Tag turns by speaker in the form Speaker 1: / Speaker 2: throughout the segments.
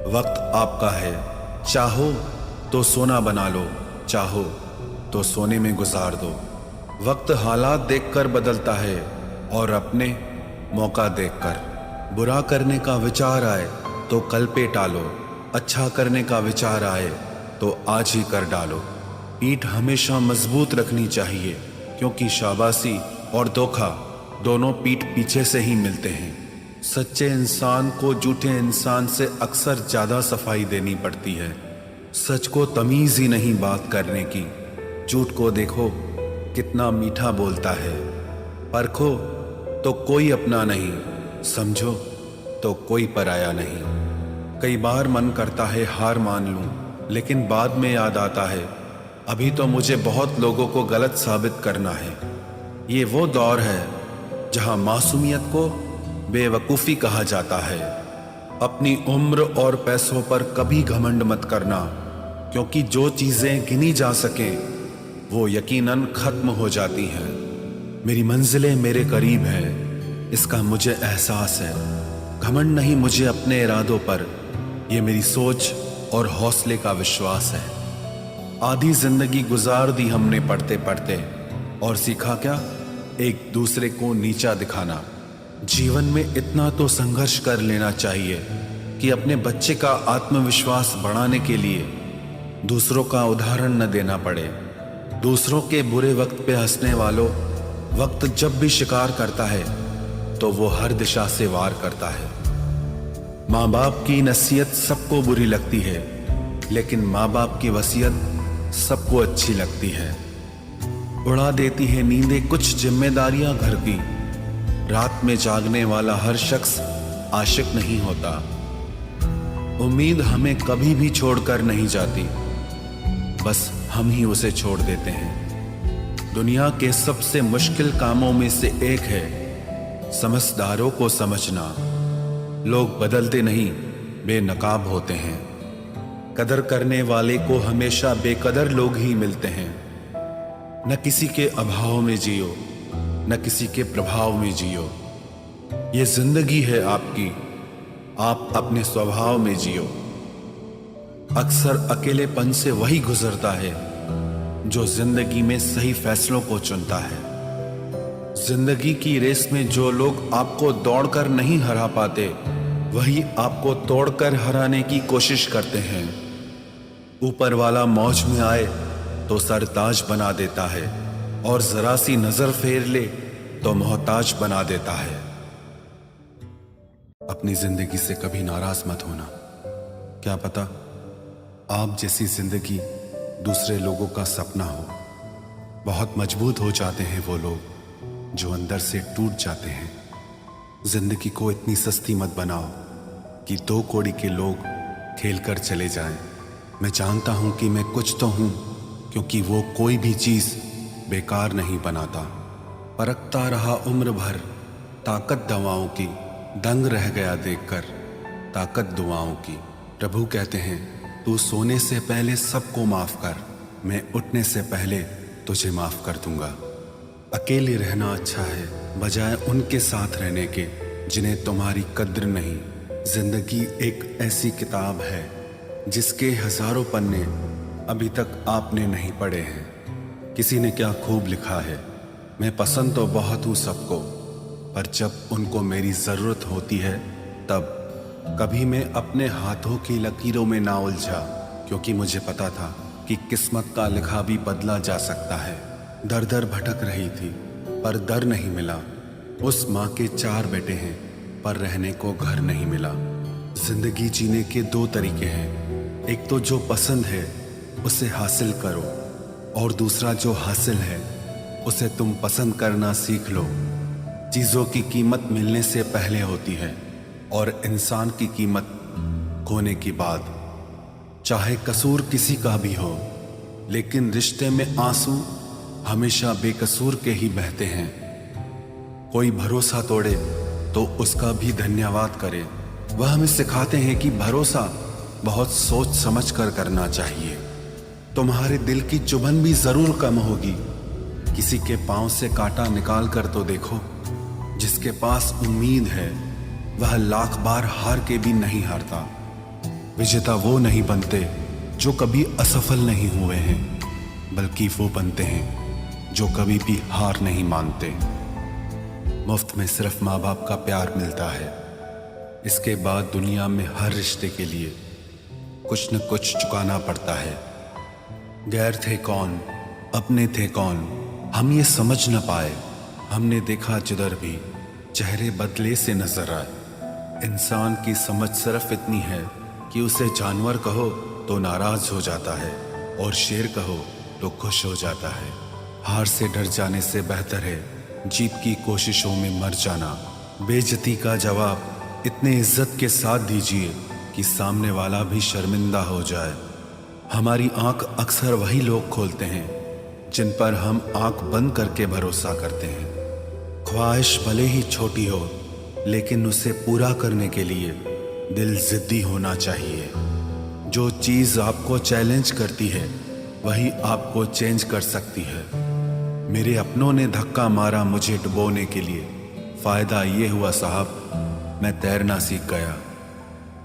Speaker 1: वक्त आपका है, चाहो तो सोना बना लो, चाहो तो सोने में गुजार दो। वक्त हालात देखकर बदलता है और अपने मौका देखकर। बुरा करने का विचार आए तो कल पे टालो, अच्छा करने का विचार आए तो आज ही कर डालो। पीठ हमेशा मजबूत रखनी चाहिए, क्योंकि शाबाशी और धोखा दोनों पीठ पीछे से ही मिलते हैं। सच्चे इंसान को झूठे इंसान से अक्सर ज्यादा सफाई देनी पड़ती है। सच को तमीज ही नहीं बात करने की। झूठ को देखो कितना मीठा बोलता है। परखो तो कोई अपना नहीं, समझो तो कोई पराया नहीं। कई बार मन करता है हार मान लूं, लेकिन बाद में याद आता है अभी तो मुझे बहुत लोगों को गलत साबित करना है। ये वो दौर है जहां मासूमियत को बेवकूफ़ी कहा जाता है। अपनी उम्र और पैसों पर कभी घमंड मत करना, क्योंकि जो चीज़ें गिनी जा सकें वो यकीनन खत्म हो जाती हैं। मेरी मंजिलें मेरे करीब है, इसका मुझे एहसास है। घमंड नहीं मुझे अपने इरादों पर, ये मेरी सोच और हौसले का विश्वास है। आधी जिंदगी गुजार दी हमने पढ़ते पढ़ते, और सीखा क्या? एक दूसरे को नीचा दिखाना। जीवन में इतना तो संघर्ष कर लेना चाहिए कि अपने बच्चे का आत्मविश्वास बढ़ाने के लिए दूसरों का उदाहरण न देना पड़े। दूसरों के बुरे वक्त पे हंसने वालों, वक्त जब भी शिकार करता है तो वो हर दिशा से वार करता है। माँ बाप की नसीहत सबको बुरी लगती है, लेकिन माँ बाप की वसीयत सबको अच्छी लगती है। उड़ा देती है नींदें कुछ जिम्मेदारियां घर की। रात में जागने वाला हर शख्स आशिक नहीं होता। उम्मीद हमें कभी भी छोड़कर नहीं जाती, बस हम ही उसे छोड़ देते हैं। दुनिया के सबसे मुश्किल कामों में से एक है समझदारों को समझना। लोग बदलते नहीं, बेनकाब होते हैं। कदर करने वाले को हमेशा बेकदर लोग ही मिलते हैं। न किसी के अभाव में जियो, न किसी के प्रभाव में जियो। ये जिंदगी है आपकी, आप अपने स्वभाव में जियो। अक्सर अकेलेपन से वही गुजरता है जो जिंदगी में सही फैसलों को चुनता है। जिंदगी की रेस में जो लोग आपको दौड़कर नहीं हरा पाते, वही आपको तोड़कर हराने की कोशिश करते हैं। ऊपर वाला मौज में आए तो सरताज बना देता है, और जरा सी नजर फेर ले तो मोहताज बना देता है। अपनी जिंदगी से कभी नाराज मत होना। क्या पता आप जैसी जिंदगी दूसरे लोगों का सपना हो। बहुत मजबूत हो जाते हैं वो लोग जो अंदर से टूट जाते हैं। जिंदगी को इतनी सस्ती मत बनाओ कि दो कौड़ी के लोग खेल कर चले जाएं। मैं जानता हूं कि मैं कुछ तो हूं, क्योंकि वो कोई भी चीज बेकार नहीं बनाता। परखता रहा उम्र भर ताकत दवाओं की, दंग रह गया देखकर ताकत दुआओं की। प्रभु कहते हैं तू सोने से पहले सबको माफ कर, मैं उठने से पहले तुझे माफ कर दूंगा। अकेले रहना अच्छा है बजाय उनके साथ रहने के जिन्हें तुम्हारी कद्र नहीं। जिंदगी एक ऐसी किताब है जिसके हजारों पन्ने अभी तक आपने नहीं पढ़े हैं। किसी ने क्या खूब लिखा है, मैं पसंद तो बहुत हूँ सबको, पर जब उनको मेरी ज़रूरत होती है तब। कभी मैं अपने हाथों की लकीरों में ना उलझा, क्योंकि मुझे पता था कि किस्मत का लिखा भी बदला जा सकता है। दर दर भटक रही थी पर दर नहीं मिला। उस माँ के 4 बेटे हैं पर रहने को घर नहीं मिला। जिंदगी जीने के 2 तरीके हैं, एक तो जो पसंद है उसे हासिल करो, और दूसरा जो हासिल है उसे तुम पसंद करना सीख लो। चीज़ों की कीमत मिलने से पहले होती है और इंसान की कीमत खोने के बाद। चाहे कसूर किसी का भी हो, लेकिन रिश्ते में आंसू हमेशा बेकसूर के ही बहते हैं। कोई भरोसा तोड़े तो उसका भी धन्यवाद करे। वह हमें सिखाते हैं कि भरोसा बहुत सोच समझ कर करना चाहिए। तुम्हारे दिल की चुभन भी जरूर कम होगी। किसी के पांव से कांटा निकाल कर तो देखो। जिसके पास उम्मीद है वह लाख बार हार के भी नहीं हारता। विजेता वो नहीं बनते जो कभी असफल नहीं हुए हैं, बल्कि वो बनते हैं जो कभी भी हार नहीं मानते। मुफ्त में सिर्फ माँ बाप का प्यार मिलता है। इसके बाद दुनिया में हर रिश्ते के लिए कुछ न कुछ चुकाना पड़ता है। गैर थे कौन, अपने थे कौन, हम ये समझ न पाए। हमने देखा जिधर भी चेहरे बदले से नजर आए। इंसान की समझ सिर्फ इतनी है कि उसे जानवर कहो तो नाराज हो जाता है और शेर कहो तो खुश हो जाता है। हार से डर जाने से बेहतर है जीत की कोशिशों में मर जाना। बेइज्जती का जवाब इतने इज्जत के साथ दीजिए कि सामने वाला भी शर्मिंदा हो जाए। हमारी आंख अक्सर वही लोग खोलते हैं जिन पर हम आंख बंद करके भरोसा करते हैं। ख्वाहिश भले ही छोटी हो, लेकिन उसे पूरा करने के लिए दिल जिद्दी होना चाहिए। जो चीज़ आपको चैलेंज करती है वही आपको चेंज कर सकती है। मेरे अपनों ने धक्का मारा मुझे डुबोने के लिए, फ़ायदा ये हुआ साहब मैं तैरना सीख गया।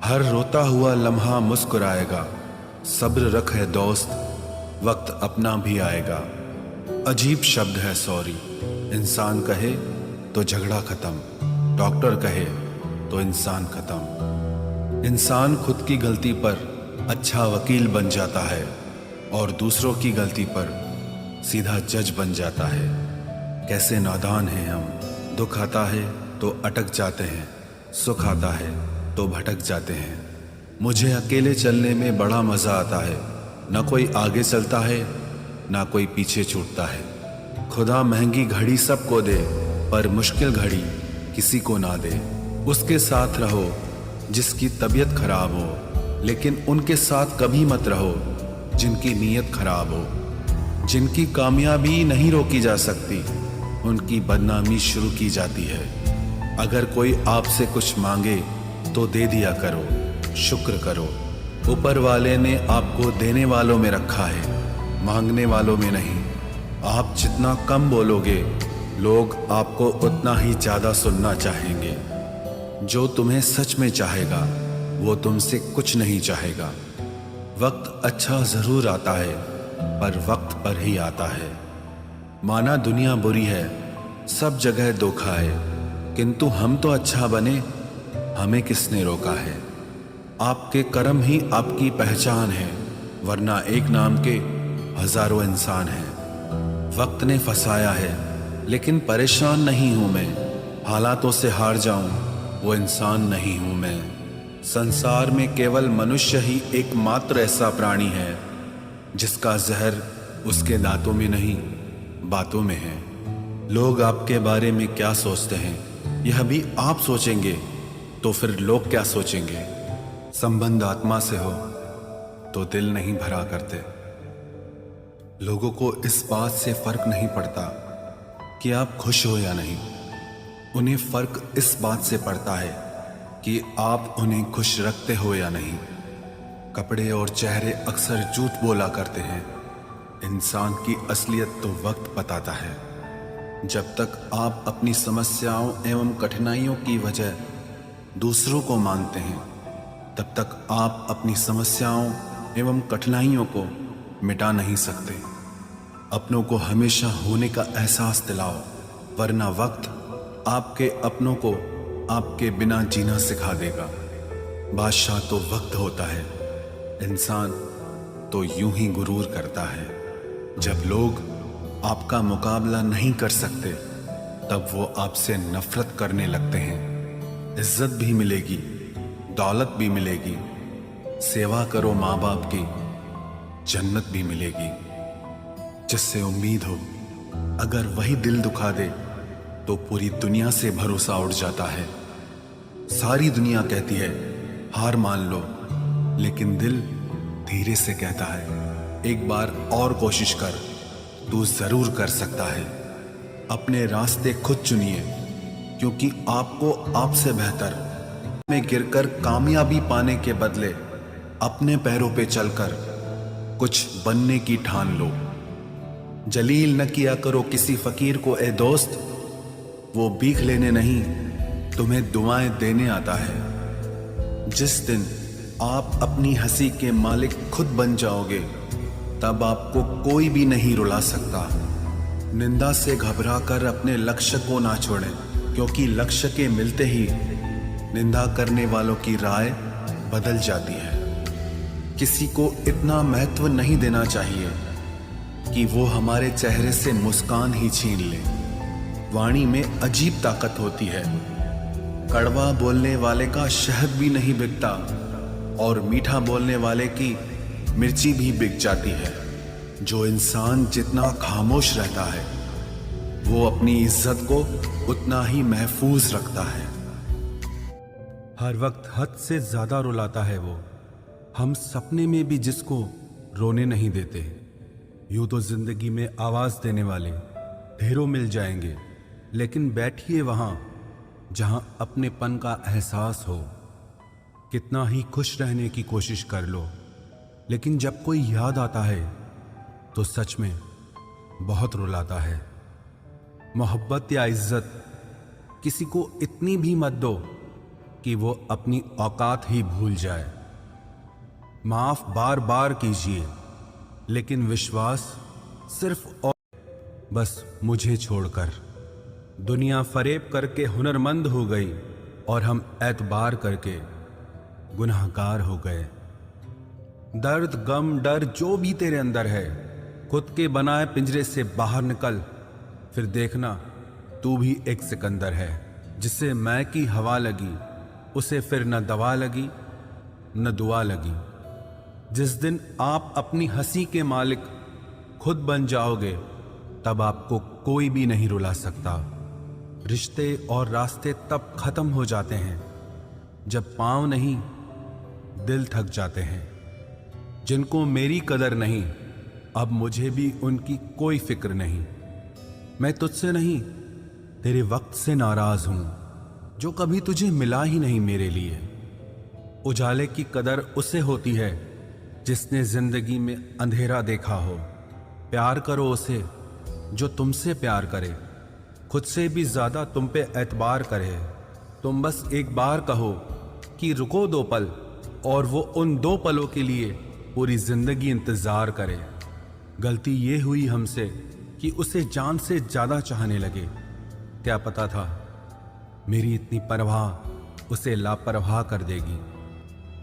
Speaker 1: हर रोता हुआ लम्हा मुस्कुराएगा, सब्र रख है दोस्त, वक्त अपना भी आएगा। अजीब शब्द है सॉरी, इंसान कहे तो झगड़ा खत्म, डॉक्टर कहे तो इंसान खत्म। इंसान खुद की गलती पर अच्छा वकील बन जाता है और दूसरों की गलती पर सीधा जज बन जाता है। कैसे नादान हैं हम, दुख आता है तो अटक जाते हैं, सुख आता है तो भटक जाते हैं। मुझे अकेले चलने में बड़ा मज़ा आता है, ना कोई आगे चलता है ना कोई पीछे छूटता है। खुदा महंगी घड़ी सबको दे पर मुश्किल घड़ी किसी को ना दे। उसके साथ रहो जिसकी तबीयत खराब हो, लेकिन उनके साथ कभी मत रहो जिनकी नीयत खराब हो। जिनकी कामयाबी नहीं रोकी जा सकती, उनकी बदनामी शुरू की जाती है। अगर कोई आपसे कुछ मांगे तो दे दिया करो, शुक्र करो। ऊपर वाले ने आपको देने वालों में रखा है, मांगने वालों में नहीं। आप जितना कम बोलोगे, लोग आपको उतना ही ज़्यादा सुनना चाहेंगे। जो तुम्हें सच में चाहेगा वो तुमसे कुछ नहीं चाहेगा। वक्त अच्छा ज़रूर आता है पर वक्त पर ही आता है। माना दुनिया बुरी है, सब जगह धोखा है, किंतु हम तो अच्छा बने, हमें किसने रोका है। आपके कर्म ही आपकी पहचान है, वरना एक नाम के हजारों इंसान हैं। वक्त ने फंसाया है लेकिन परेशान नहीं हूं मैं। हालातों से हार जाऊं वो इंसान नहीं हूं मैं। संसार में केवल मनुष्य ही एकमात्र ऐसा प्राणी है जिसका जहर उसके दांतों में नहीं बातों में है। लोग आपके बारे में क्या सोचते हैं यह भी आप सोचेंगे तो फिर लोग क्या सोचेंगे। संबंध आत्मा से हो तो दिल नहीं भरा करते। लोगों को इस बात से फर्क नहीं पड़ता कि आप खुश हो या नहीं, उन्हें फर्क इस बात से पड़ता है कि आप उन्हें खुश रखते हो या नहीं। कपड़े और चेहरे अक्सर झूठ बोला करते हैं, इंसान की असलियत तो वक्त बताता है। जब तक आप अपनी समस्याओं एवं कठिनाइयों की वजह दूसरों को मानते हैं, तब तक आप अपनी समस्याओं एवं कठिनाइयों को मिटा नहीं सकते। अपनों को हमेशा होने का एहसास दिलाओ, वरना वक्त आपके अपनों को आपके बिना जीना सिखा देगा। बादशाह तो वक्त होता है, इंसान तो यूं ही गुरूर करता है। जब लोग आपका मुकाबला नहीं कर सकते, तब वो आपसे नफरत करने लगते हैं। इज्जत भी मिलेगी, दौलत भी मिलेगी, सेवा करो माँ बाप की, जन्नत भी मिलेगी। जिससे उम्मीद हो, अगर वही दिल दुखा दे तो पूरी दुनिया से भरोसा उड़ जाता है। सारी दुनिया कहती है हार मान लो, लेकिन दिल धीरे से कहता है एक बार और कोशिश कर, तू जरूर कर सकता है। अपने रास्ते खुद चुनिए, क्योंकि आपको आपसे बेहतर में गिरकर कामयाबी पाने के बदले अपने पैरों पे चलकर कुछ बनने की ठान लो। जलील न किया करो किसी फकीर को ए दोस्त, वो भीख लेने नहीं तुम्हें दुआएं देने आता है। जिस दिन आप अपनी हंसी के मालिक खुद बन जाओगे, तब आपको कोई भी नहीं रुला सकता। निंदा से घबराकर अपने लक्ष्य को ना छोड़ें, क्योंकि लक्ष्य के मिलते ही निंदा करने वालों की राय बदल जाती है। किसी को इतना महत्व नहीं देना चाहिए कि वो हमारे चेहरे से मुस्कान ही छीन ले। वाणी में अजीब ताकत होती है। कड़वा बोलने वाले का शहद भी नहीं बिकता और मीठा बोलने वाले की मिर्ची भी बिक जाती है। जो इंसान जितना खामोश रहता है, वो अपनी इज्जत को उतना ही महफूज रखता है।
Speaker 2: हर वक्त हद से ज्यादा रुलाता है वो, हम सपने में भी जिसको रोने नहीं देते। यूं तो जिंदगी में आवाज देने वाले ढेरों मिल जाएंगे, लेकिन बैठिए वहां जहां अपनेपन का एहसास हो। कितना ही खुश रहने की कोशिश कर लो, लेकिन जब कोई याद आता है तो सच में बहुत रुलाता है। मोहब्बत या इज्जत किसी को इतनी भी मत दो कि वो अपनी औकात ही भूल जाए। माफ बार बार कीजिए, लेकिन विश्वास सिर्फ और बस मुझे छोड़कर। दुनिया फरेब करके हुनरमंद हो गई और हम एतबार करके गुनाहगार हो गए। दर्द, गम, डर जो भी तेरे अंदर है, खुद के बनाए पिंजरे से बाहर निकल, फिर देखना तू भी एक सिकंदर है। जिसे मैं की हवा लगी, उसे फिर न दवा लगी न दुआ लगी। जिस दिन आप अपनी हंसी के मालिक खुद बन जाओगे, तब आपको कोई भी नहीं रुला सकता। रिश्ते और रास्ते तब खत्म हो जाते हैं जब पांव नहीं दिल थक जाते हैं। जिनको मेरी कदर नहीं, अब मुझे भी उनकी कोई फिक्र नहीं। मैं तुझसे नहीं, तेरे वक्त से नाराज हूं जो कभी तुझे मिला ही नहीं मेरे लिए। उजाले की कदर उसे होती है जिसने जिंदगी में अंधेरा देखा हो। प्यार करो उसे जो तुमसे प्यार करे, खुद से भी ज्यादा तुम पे एतबार करे। तुम बस एक बार कहो कि रुको 2 पल, और वो उन 2 पलों के लिए पूरी जिंदगी इंतजार करे। गलती ये हुई हमसे कि उसे जान से ज्यादा चाहने लगे। क्या पता था मेरी इतनी परवाह उसे लापरवाह कर देगी।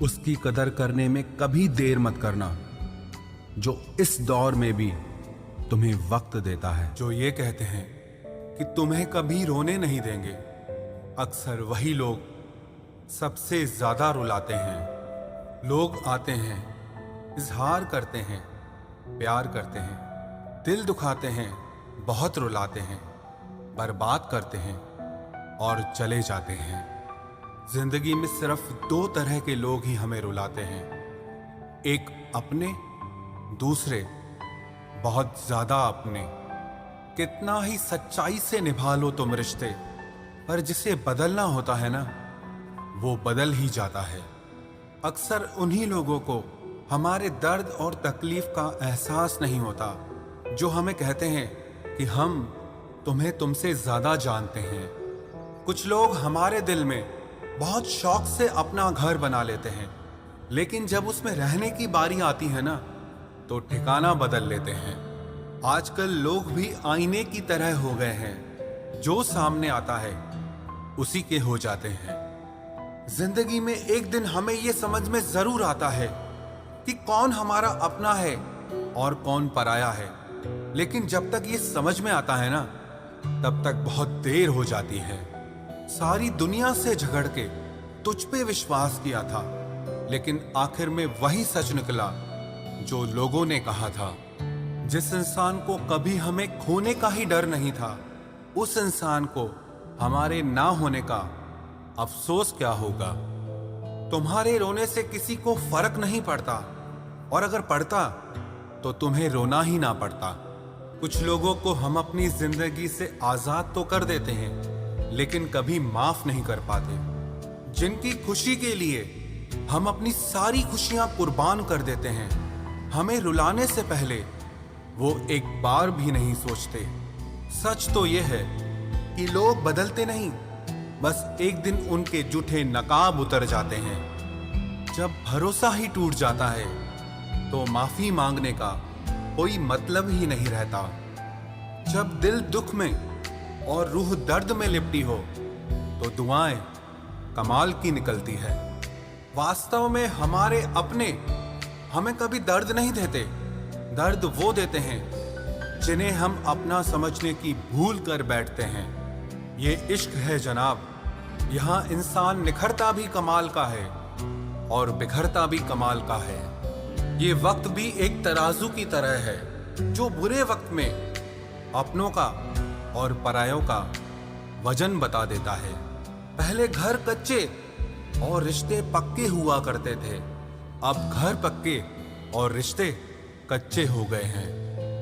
Speaker 2: उसकी कदर करने में कभी देर मत करना, जो इस दौर में भी तुम्हें वक्त देता है। जो ये कहते हैं कि तुम्हें कभी रोने नहीं देंगे, अक्सर वही लोग सबसे ज्यादा रुलाते हैं। लोग आते हैं, इजहार करते हैं, प्यार करते हैं, दिल दुखाते हैं, बहुत रुलाते हैं, बर्बाद करते हैं और चले जाते हैं। जिंदगी में सिर्फ 2 तरह के लोग ही हमें रुलाते हैं, एक अपने, दूसरे बहुत ज्यादा अपने। कितना ही सच्चाई से निभा लो तुम रिश्ते, पर जिसे बदलना होता है ना, वो बदल ही जाता है। अक्सर उन्हीं लोगों को हमारे दर्द और तकलीफ का एहसास नहीं होता जो हमें कहते हैं कि हम तुम्हें तुमसे ज्यादा जानते हैं। कुछ लोग हमारे दिल में बहुत शौक से अपना घर बना लेते हैं, लेकिन जब उसमें रहने की बारी आती है ना, तो ठिकाना बदल लेते हैं। आजकल लोग भी आईने की तरह हो गए हैं, जो सामने आता है उसी के हो जाते हैं। जिंदगी में एक दिन हमें यह समझ में जरूर आता है कि कौन हमारा अपना है और कौन पराया है, लेकिन जब तक ये समझ में आता है ना, तब तक बहुत देर हो जाती है। सारी दुनिया से झगड़ के तुझ पे विश्वास किया था, लेकिन आखिर में वही सच निकला जो लोगों ने कहा था। जिस इंसान को कभी हमें खोने का ही डर नहीं था, उस इंसान को हमारे ना होने का अफसोस क्या होगा। तुम्हारे रोने से किसी को फर्क नहीं पड़ता, और अगर पड़ता तो तुम्हें रोना ही ना पड़ता। कुछ लोगों को हम अपनी जिंदगी से आजाद तो कर देते हैं, लेकिन कभी माफ नहीं कर पाते। जिनकी खुशी के लिए हम अपनी सारी खुशियां कुर्बान कर देते हैं, हमें रुलाने से पहले वो एक बार भी नहीं सोचते। सच तो यह है कि लोग बदलते नहीं, बस एक दिन उनके जूठे नकाब उतर जाते हैं। जब भरोसा ही टूट जाता है तो माफी मांगने का कोई मतलब ही नहीं रहता। जब दिल दुख में और रूह दर्द में लिपटी हो तो दुआएं कमाल की निकलती है। वास्तव में हमारे अपने हमें कभी दर्द नहीं देते, दर्द वो देते हैं जिन्हें हम अपना समझने की भूल कर बैठते हैं। ये इश्क है जनाब, यहाँ इंसान निखरता भी कमाल का है और बिखरता भी कमाल का है। ये वक्त भी एक तराजू की तरह है जो बुरे वक्त में अपनों का और परायों का वजन बता देता है। पहले घर कच्चे और रिश्ते पक्के हुआ करते थे, अब घर पक्के और रिश्ते कच्चे हो गए हैं।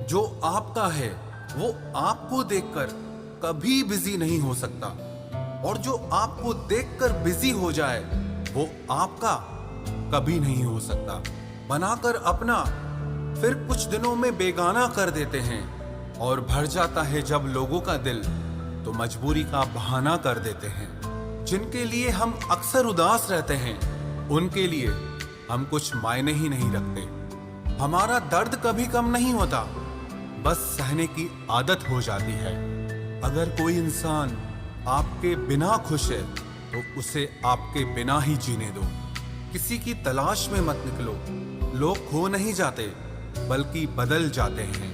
Speaker 2: जो आपका है वो आपको देखकर कभी बिजी नहीं हो सकता, और जो आपको देखकर बिजी हो जाए वो आपका कभी नहीं हो सकता। बनाकर अपना फिर कुछ दिनों में बेगाना कर देते हैं, और भर जाता है जब लोगों का दिल तो मजबूरी का बहाना कर देते हैं। जिनके लिए हम अक्सर उदास रहते हैं उनके लिए हम कुछ मायने ही नहीं रखते। हमारा दर्द कभी कम नहीं होता, बस सहने की आदत हो जाती है। अगर कोई इंसान आपके बिना खुश है तो उसे आपके बिना ही जीने दो। किसी की तलाश में मत निकलो, लोग खो नहीं जाते बल्कि बदल जाते हैं।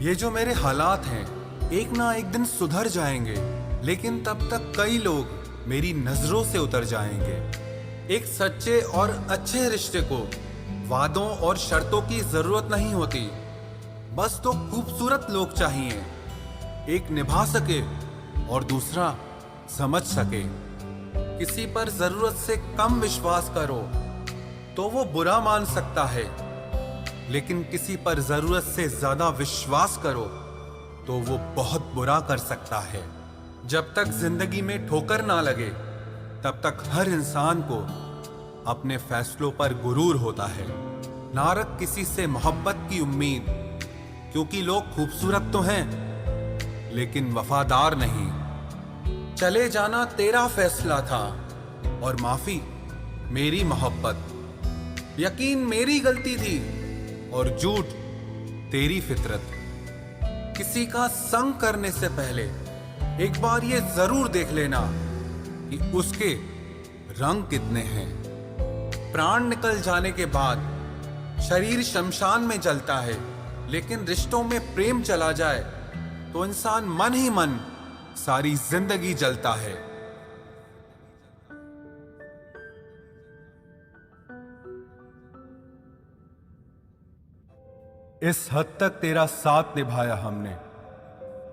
Speaker 2: ये जो मेरे हालात हैं एक ना एक दिन सुधर जाएंगे, लेकिन तब तक कई लोग मेरी नजरों से उतर जाएंगे। एक सच्चे और अच्छे रिश्ते को वादों और शर्तों की जरूरत नहीं होती, बस तो खूबसूरत लोग चाहिए, एक निभा सके और दूसरा समझ सके। किसी पर जरूरत से कम विश्वास करो तो वो बुरा मान सकता है, लेकिन किसी पर जरूरत से ज्यादा विश्वास करो तो वो बहुत बुरा कर सकता है। जब तक जिंदगी में ठोकर ना लगे तब तक हर इंसान को अपने फैसलों पर गुरूर होता है। ना रख किसी से मोहब्बत की उम्मीद, क्योंकि लोग खूबसूरत तो हैं लेकिन वफादार नहीं। चले जाना तेरा फैसला था और माफी मेरी मोहब्बत। यकीन मेरी गलती थी और झूठ तेरी फितरत। किसी का संग करने से पहले एक बार ये जरूर देख लेना कि उसके रंग कितने हैं। प्राण निकल जाने के बाद शरीर शमशान में जलता है, लेकिन रिश्तों में प्रेम चला जाए तो इंसान मन ही मन सारी जिंदगी जलता है।
Speaker 1: इस हद तक तेरा साथ निभाया हमने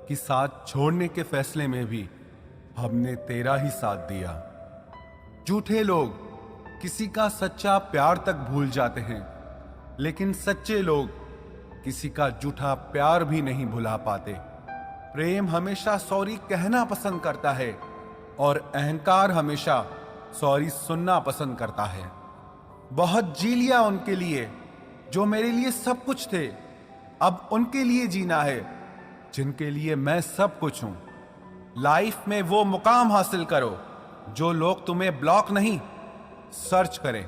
Speaker 1: कि साथ छोड़ने के फैसले में भी हमने तेरा ही साथ दिया। झूठे लोग किसी का सच्चा प्यार तक भूल जाते हैं, लेकिन सच्चे लोग किसी का झूठा प्यार भी नहीं भुला पाते। प्रेम हमेशा सॉरी कहना पसंद करता है और अहंकार हमेशा सॉरी सुनना पसंद करता है। बहुत जी लिया उनके लिए जो मेरे लिए सब कुछ थे, अब उनके लिए जीना है जिनके लिए मैं सब कुछ हूं। लाइफ में वो मुकाम हासिल करो जो लोग तुम्हें ब्लॉक नहीं सर्च करें।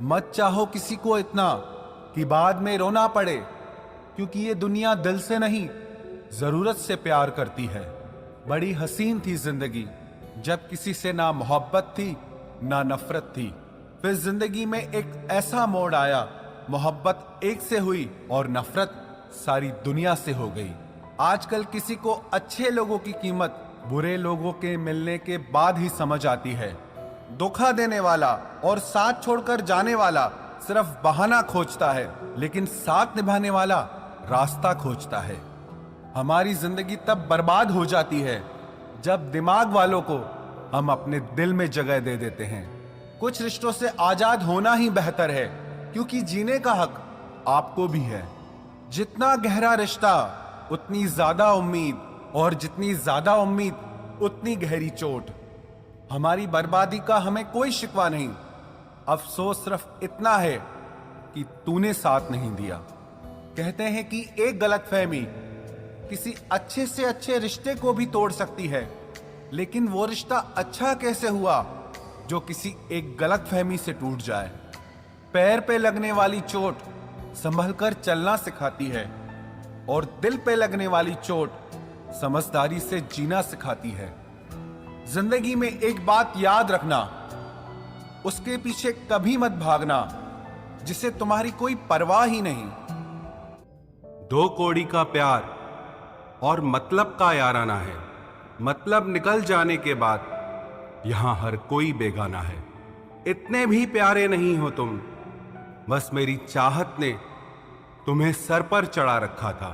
Speaker 1: मत चाहो किसी को इतना कि बाद में रोना पड़े, क्योंकि ये दुनिया दिल से नहीं जरूरत से प्यार करती है। बड़ी हसीन थी जिंदगी जब किसी से ना मोहब्बत थी ना नफरत थी। फिर जिंदगी में एक ऐसा मोड़ आया, मोहब्बत एक से हुई और नफरत सारी दुनिया से हो गई। आजकल किसी को अच्छे लोगों की कीमत बुरे लोगों के मिलने के बाद ही समझ आती है। धोखा देने वाला और साथ छोड़कर जाने वाला सिर्फ बहाना खोजता है, लेकिन साथ निभाने वाला रास्ता खोजता है। हमारी जिंदगी तब बर्बाद हो जाती है जब दिमाग वालों को हम अपने दिल में जगह दे देते हैं। कुछ रिश्तों से आजाद होना ही बेहतर है, क्योंकि जीने का हक आपको भी है। जितना गहरा रिश्ता उतनी ज्यादा उम्मीद, और जितनी ज्यादा उम्मीद उतनी गहरी चोट। हमारी बर्बादी का हमें कोई शिकवा नहीं, अफसोस सिर्फ इतना है कि तूने साथ नहीं दिया। कहते हैं कि एक गलतफहमी किसी अच्छे से अच्छे रिश्ते को भी तोड़ सकती है, लेकिन वो रिश्ता अच्छा कैसे हुआ जो किसी एक गलतफहमी से टूट जाए।
Speaker 2: पैर पे लगने वाली चोट संभल कर चलना सिखाती है और दिल पे लगने वाली चोट समझदारी से जीना सिखाती है। जिंदगी में एक बात याद रखना, उसके पीछे कभी मत भागना जिसे तुम्हारी कोई परवाह ही नहीं।
Speaker 3: दो कौड़ी का प्यार और मतलब का याराना है। मतलब निकल जाने के बाद यहां हर कोई बेगाना है। इतने भी प्यारे नहीं हो तुम, बस मेरी चाहत ने तुम्हें सर पर चढ़ा रखा था।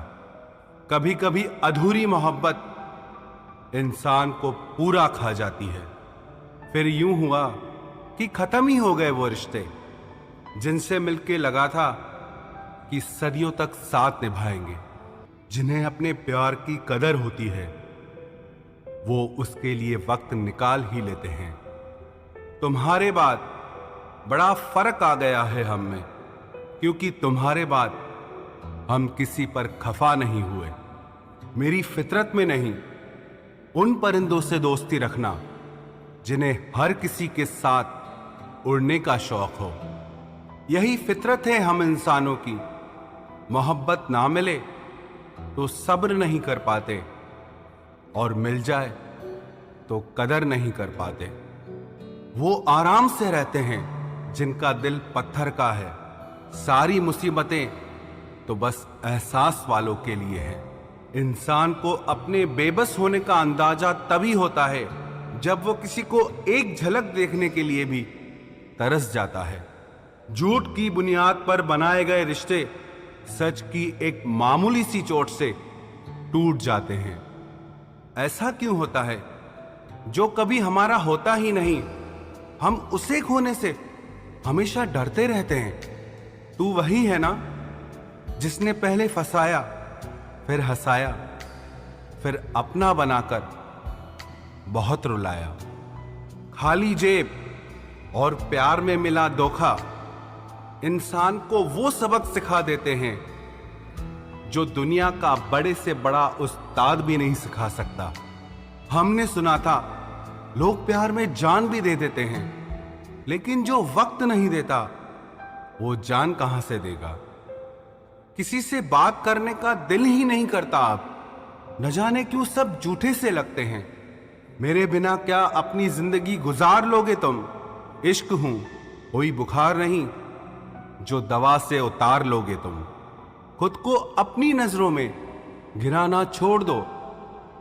Speaker 3: कभी कभी अधूरी मोहब्बत इंसान को पूरा खा जाती है। फिर यूं हुआ कि खत्म ही हो गए वो रिश्ते जिनसे मिलके लगा था कि सदियों तक साथ निभाएंगे। जिन्हें अपने प्यार की कदर होती है वो उसके लिए वक्त निकाल ही लेते हैं। तुम्हारे बाद बड़ा फर्क आ गया है हम में, क्योंकि तुम्हारे बाद हम किसी पर खफा नहीं हुए। मेरी फितरत में नहीं उन परिंदों से दोस्ती रखना जिन्हें हर किसी के साथ उड़ने का शौक हो। यही फितरत है हम इंसानों की। मोहब्बत ना मिले तो सब्र नहीं कर पाते, और मिल जाए तो कदर नहीं कर पाते। वो आराम से रहते हैं जिनका दिल पत्थर का है। सारी मुसीबतें तो बस एहसास वालों के लिए है। इंसान को अपने बेबस होने का अंदाजा तभी होता है जब वो किसी को एक झलक देखने के लिए भी तरस जाता है। झूठ की बुनियाद पर बनाए गए रिश्ते सच की एक मामूली सी चोट से टूट जाते हैं। ऐसा क्यों होता है? जो कभी हमारा होता ही नहीं, हम उसे खोने से हमेशा डरते रहते हैं। तू वही है ना जिसने पहले फंसाया, फिर हंसाया, फिर अपना बनाकर बहुत रुलाया। खाली जेब और प्यार में मिला धोखा इंसान को वो सबक सिखा देते हैं जो दुनिया का बड़े से बड़ा उस्ताद भी नहीं सिखा सकता। हमने सुना था लोग प्यार में जान भी दे देते हैं, लेकिन जो वक्त नहीं देता वो जान कहां से देगा। किसी से बात करने का दिल ही नहीं करता अब, न जाने क्यों सब झूठे से लगते हैं। मेरे बिना क्या अपनी जिंदगी गुजार लोगे तुम? इश्क हूं कोई बुखार नहीं जो दवा से उतार लोगे तुम। खुद को अपनी नजरों में गिराना छोड़ दो।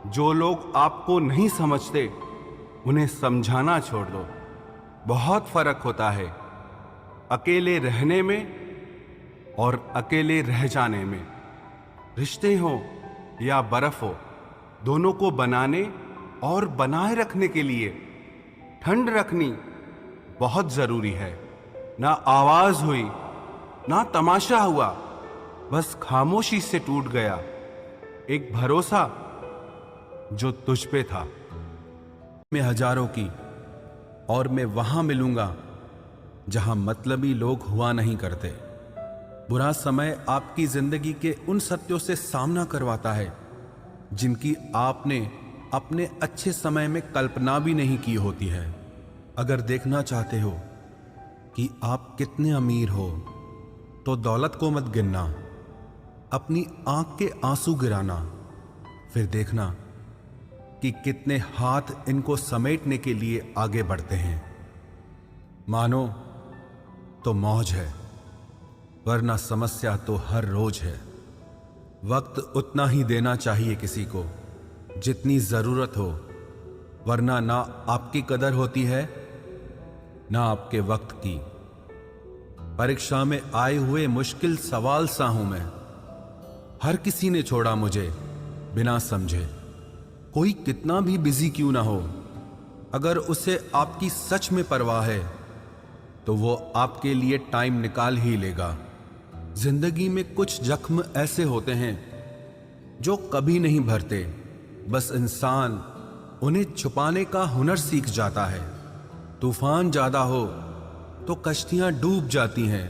Speaker 3: जो लोग आपको नहीं समझते उन्हें समझाना छोड़ दो। बहुत फर्क होता है अकेले रहने में और अकेले रह जाने में। रिश्ते हो या बर्फ हो, दोनों को बनाने और बनाए रखने के लिए ठंड रखनी बहुत जरूरी है। ना आवाज हुई ना तमाशा हुआ, बस खामोशी से टूट गया एक भरोसा जो तुझ पे था।
Speaker 2: मैं हजारों की और मैं वहां मिलूंगा जहां मतलबी लोग हुआ नहीं करते। बुरा समय आपकी जिंदगी के उन सत्यों से सामना करवाता है जिनकी आपने अपने अच्छे समय में कल्पना भी नहीं की होती है। अगर देखना चाहते हो कि आप कितने अमीर हो तो दौलत को मत गिनना, अपनी आंख के आंसू गिराना, फिर देखना कि कितने हाथ इनको समेटने के लिए आगे बढ़ते हैं। मानो तो मौज है, वरना समस्या तो हर रोज है। वक्त उतना ही देना चाहिए किसी को जितनी जरूरत हो, वरना ना आपकी कदर होती है ना आपके वक्त की। परीक्षा में आए हुए मुश्किल सवाल सा हूं मैं। हर किसी ने छोड़ा मुझे बिना समझे। कोई कितना भी बिजी क्यों ना हो, अगर उसे आपकी सच में परवाह है तो वो आपके लिए टाइम निकाल ही लेगा। जिंदगी में कुछ जख्म ऐसे होते हैं जो कभी नहीं भरते, बस इंसान उन्हें छुपाने का हुनर सीख जाता है। तूफान ज्यादा हो तो कश्तियां डूब जाती हैं,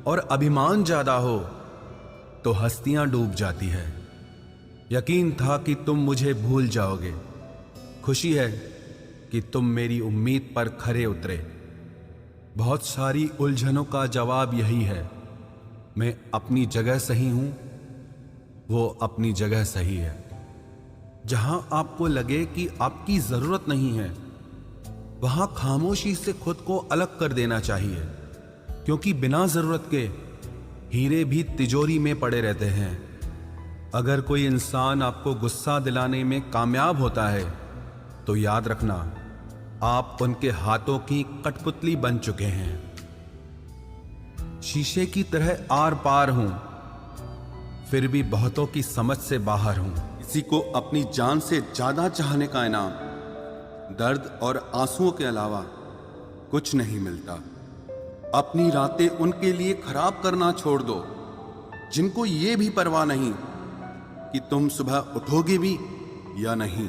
Speaker 2: और अभिमान ज्यादा हो तो हस्तियां डूब जाती है। यकीन था कि तुम मुझे भूल जाओगे। खुशी है कि तुम मेरी उम्मीद पर खरे उतरे। बहुत सारी उलझनों का जवाब यही है, मैं अपनी जगह सही हूं, वो अपनी जगह सही है। जहां आपको लगे कि आपकी जरूरत नहीं है, वहां खामोशी से खुद को अलग कर देना चाहिए, क्योंकि बिना जरूरत के हीरे भी तिजोरी में पड़े रहते हैं। अगर कोई इंसान आपको गुस्सा दिलाने में कामयाब होता है तो याद रखना, आप उनके हाथों की कठपुतली बन चुके हैं। शीशे की तरह आर पार हूं, फिर भी बहुतों की समझ से बाहर हूं।
Speaker 3: किसी को अपनी जान से ज्यादा चाहने का इनाम दर्द और आंसुओं के अलावा कुछ नहीं मिलता। अपनी रातें उनके लिए खराब करना छोड़ दो जिनको ये भी परवाह नहीं कि तुम सुबह उठोगे भी या नहीं।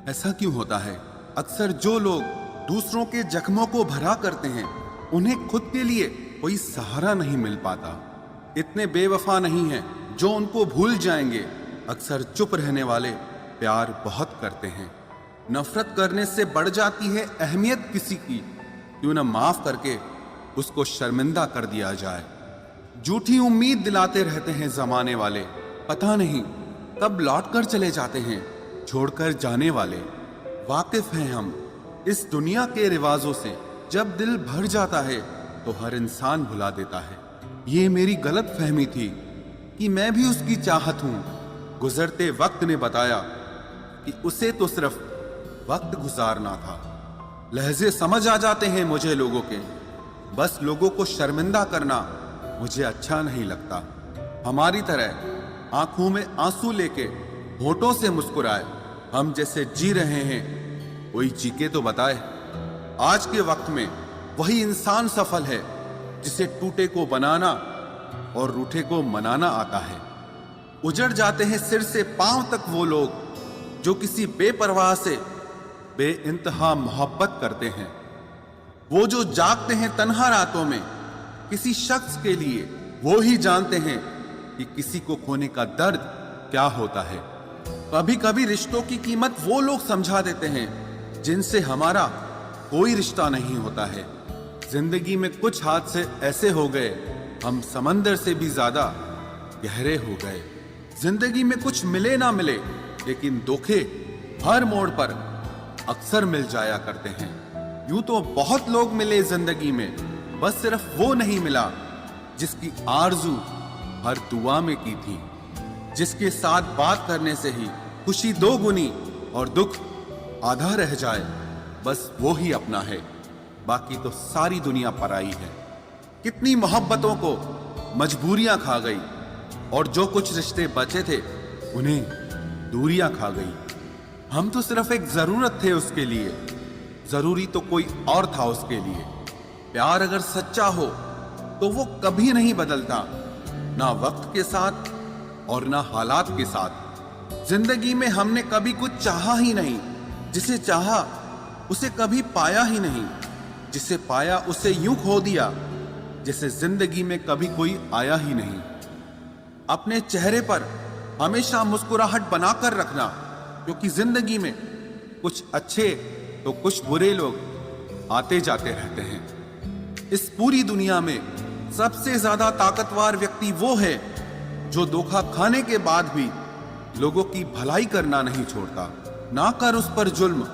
Speaker 3: ऐसा क्यों होता है? अक्सर जो लोग दूसरों के जख्मों को भरा करते हैं, उन्हें खुद के लिए कोई सहारा नहीं मिल पाता। इतने बेवफा नहीं हैं जो उनको भूल जाएंगे। अक्सर चुप रहने वाले प्यार बहुत करते हैं। नफरत करने से बढ़ जाती है अहमियत किसी की, क्यों न माफ करके उसको शर्मिंदा कर दिया जाए। झूठी उम्मीद दिलाते रहते हैं जमाने वाले, पता नहीं कब लौट कर चले जाते हैं छोड़कर जाने वाले। वाकिफ हैं हम इस दुनिया के रिवाजों से, जब दिल भर जाता है तो हर इंसान भुला देता है। ये मेरी गलत फहमी थी कि मैं भी उसकी चाहत हूं। गुजरते वक्त ने बताया कि उसे तो सिर्फ वक्त गुजारना था। लहजे समझ आ जाते हैं मुझे लोगों के, बस लोगों को शर्मिंदा करना मुझे अच्छा नहीं लगता। हमारी तरह आंखों में आंसू लेके होठों से मुस्कुराए, हम जैसे जी रहे हैं कोई जी के तो बताए। आज के वक्त में वही इंसान सफल है जिसे टूटे को बनाना और रूठे को मनाना आता है। उजड़ जाते हैं सिर से पांव तक वो लोग जो किसी बेपरवाह से बेइंतहा मोहब्बत करते हैं। वो जो जागते हैं तन्हा रातों में किसी शख्स के लिए, वो ही जानते हैं कि किसी को खोने का दर्द क्या होता है। कभी कभी रिश्तों की कीमत वो लोग समझा देते हैं जिनसे हमारा कोई रिश्ता नहीं होता है। जिंदगी में कुछ हादसे ऐसे हो गए, हम समंदर से भी ज्यादा गहरे हो गए। जिंदगी में कुछ मिले ना मिले, लेकिन धोखे हर मोड़ पर अक्सर मिल जाया करते हैं। यूं तो बहुत लोग मिले जिंदगी में, बस सिर्फ वो नहीं मिला जिसकी आरजू हर दुआ में की थी, जिसके साथ बात करने से ही खुशी दो गुनी और दुख आधा रह जाए। बस वो ही अपना है, बाकी तो सारी दुनिया पराई है। कितनी मोहब्बतों को मजबूरियां खा गई और जो कुछ रिश्ते बचे थे उन्हें दूरियां खा गई। हम तो सिर्फ एक जरूरत थे उसके लिए, जरूरी तो कोई और था उसके लिए। प्यार अगर सच्चा हो तो वो कभी नहीं बदलता, ना वक्त के साथ और ना हालात के साथ। जिंदगी में हमने कभी कुछ चाहा ही नहीं, जिसे चाहा उसे कभी पाया ही नहीं, जिसे पाया उसे यूं खो दिया जैसे जिंदगी में कभी कोई आया ही नहीं। अपने चेहरे पर हमेशा मुस्कुराहट बनाकर रखना, क्योंकि जिंदगी में कुछ अच्छे तो कुछ बुरे लोग आते जाते रहते हैं। इस पूरी दुनिया में सबसे ज्यादा ताकतवर व्यक्ति वो है जो धोखा खाने के बाद भी लोगों की भलाई करना नहीं छोड़ता। ना कर उस पर जुल्म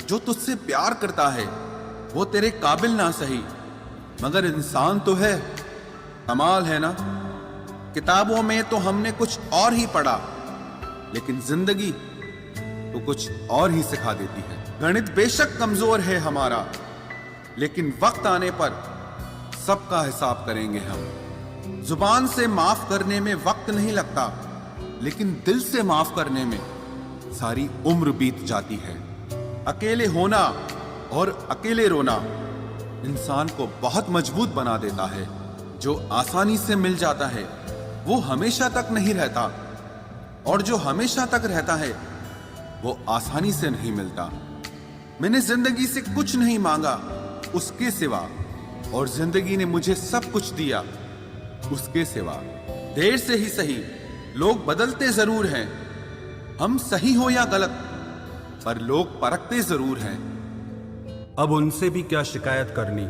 Speaker 3: जो तुझसे प्यार करता है, वो तेरे काबिल ना सही मगर इंसान तो है। कमाल है ना, किताबों में तो हमने कुछ और ही पढ़ा, लेकिन जिंदगी तो कुछ और ही सिखा देती है। गणित बेशक कमजोर है हमारा, लेकिन वक्त आने पर सबका हिसाब करेंगे हम। जुबान से माफ करने में वक्त नहीं लगता, लेकिन दिल से माफ करने में सारी उम्र बीत जाती है। अकेले होना और अकेले रोना इंसान को बहुत मजबूत बना देता है। जो आसानी से मिल जाता है वो हमेशा तक नहीं रहता, और जो हमेशा तक रहता है वो आसानी से नहीं मिलता। मैंने जिंदगी से कुछ नहीं मांगा उसके सिवा, और जिंदगी ने मुझे सब कुछ दिया उसके सिवा। देर से ही सही, लोग बदलते जरूर हैं, हम सही हो या गलत, पर लोग परखते जरूर हैं।
Speaker 2: अब उनसे भी क्या शिकायत करनी,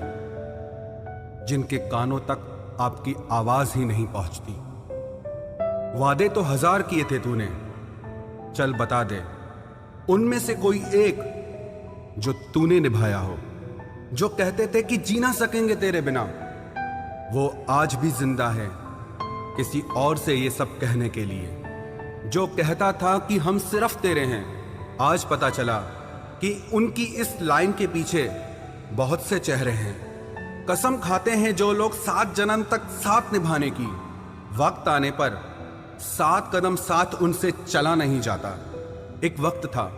Speaker 2: जिनके कानों तक आपकी आवाज ही नहीं पहुंचती। वादे तो 1000 किए थे तूने, चल बता दे उनमें से कोई एक जो तूने निभाया हो। जो कहते थे कि जी ना सकेंगे तेरे बिना, वो आज भी जिंदा है किसी और से ये सब कहने के लिए। जो कहता था कि हम सिर्फ तेरे हैं, आज पता चला कि उनकी इस लाइन के पीछे बहुत से चेहरे हैं। कसम खाते हैं जो लोग 7 जन्म तक साथ निभाने की, वक्त आने पर 7 कदम साथ उनसे चला नहीं जाता। एक वक्त था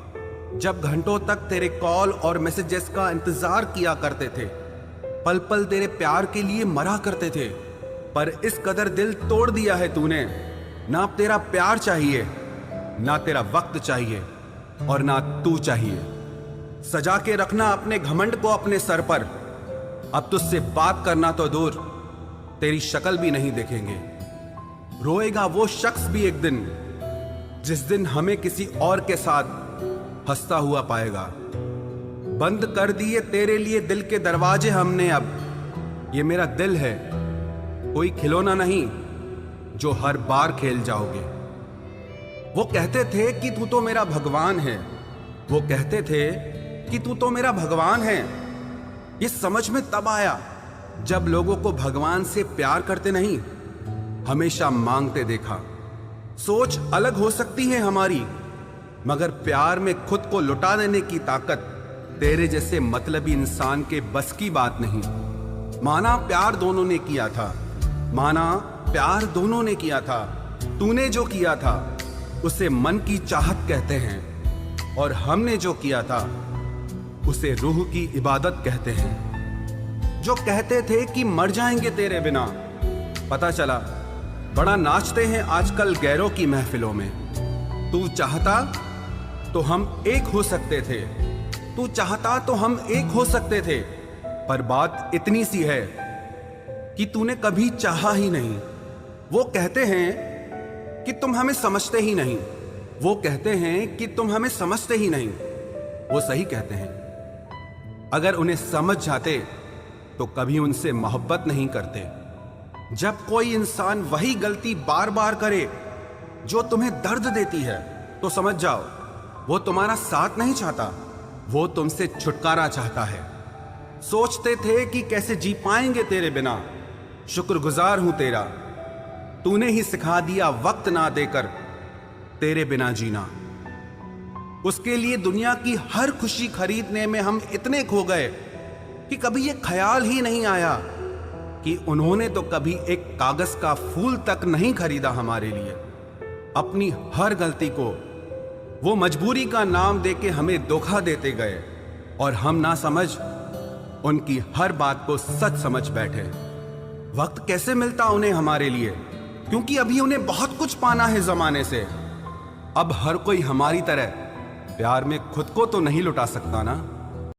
Speaker 2: जब घंटों तक तेरे कॉल और मैसेजेस का इंतजार किया करते थे, पल पल तेरे प्यार के लिए मरा करते थे, पर इस कदर दिल तोड़ दिया है तूने। ना तेरा प्यार चाहिए, ना तेरा वक्त चाहिए, और ना तू चाहिए। सजा के रखना अपने घमंड को अपने सर पर। अब तुझसे बात करना तो दूर, तेरी शक्ल भी नहीं देखेंगे। रोएगा वो शख्स भी एक दिन, जिस दिन हमें किसी और के साथ हंसता हुआ पाएगा। बंद कर दिए तेरे लिए दिल के दरवाजे हमने अब। ये मेरा दिल है, कोई खिलौना नहीं जो हर बार खेल जाओगे। वो कहते थे कि तू तो मेरा भगवान है, वो कहते थे कि तू तो मेरा भगवान है। ये समझ में तब आया जब लोगों को भगवान से प्यार करते नहीं, हमेशा मांगते देखा। सोच अलग हो सकती है हमारी, मगर प्यार में खुद को लुटा देने की ताकत तेरे जैसे मतलबी इंसान के बस की बात नहीं। माना प्यार दोनों ने किया था, माना प्यार दोनों ने किया था। तूने जो किया था उसे मन की चाहत कहते हैं, और हमने जो किया था उसे रूह की इबादत कहते हैं। जो कहते थे कि मर जाएंगे तेरे बिना, पता चला बड़ा नाचते हैं आजकल गैरों की महफिलों में। तू चाहता तो हम एक हो सकते थे, तू चाहता तो हम एक हो सकते थे, पर बात इतनी सी है कि तूने कभी चाहा ही नहीं। वो कहते हैं कि तुम हमें समझते ही नहीं, वो कहते हैं कि तुम हमें समझते ही नहीं। वो सही कहते हैं। अगर उन्हें समझ जाते तो कभी उनसे मोहब्बत नहीं करते। जब कोई इंसान वही गलती बार बार करे जो तुम्हें दर्द देती है, तो समझ जाओ वो तुम्हारा साथ नहीं चाहता, वो तुमसे छुटकारा चाहता है। सोचते थे कि कैसे जी पाएंगे तेरे बिना, शुक्रगुजार हूं तेरा, तूने ही सिखा दिया वक्त ना देकर तेरे बिना जीना। उसके लिए दुनिया की हर खुशी खरीदने में हम इतने खो गए कि कभी ये ख्याल ही नहीं आया कि उन्होंने तो कभी एक कागज का फूल तक नहीं खरीदा हमारे लिए। अपनी हर गलती को वो मजबूरी का नाम देके हमें धोखा देते गए, और हम ना समझ उनकी हर बात को सच समझ बैठे। वक्त कैसे मिलता उन्हें हमारे लिए, क्योंकि अभी उन्हें बहुत कुछ पाना है जमाने से। अब हर कोई हमारी तरह प्यार में खुद को तो नहीं लुटा सकता ना।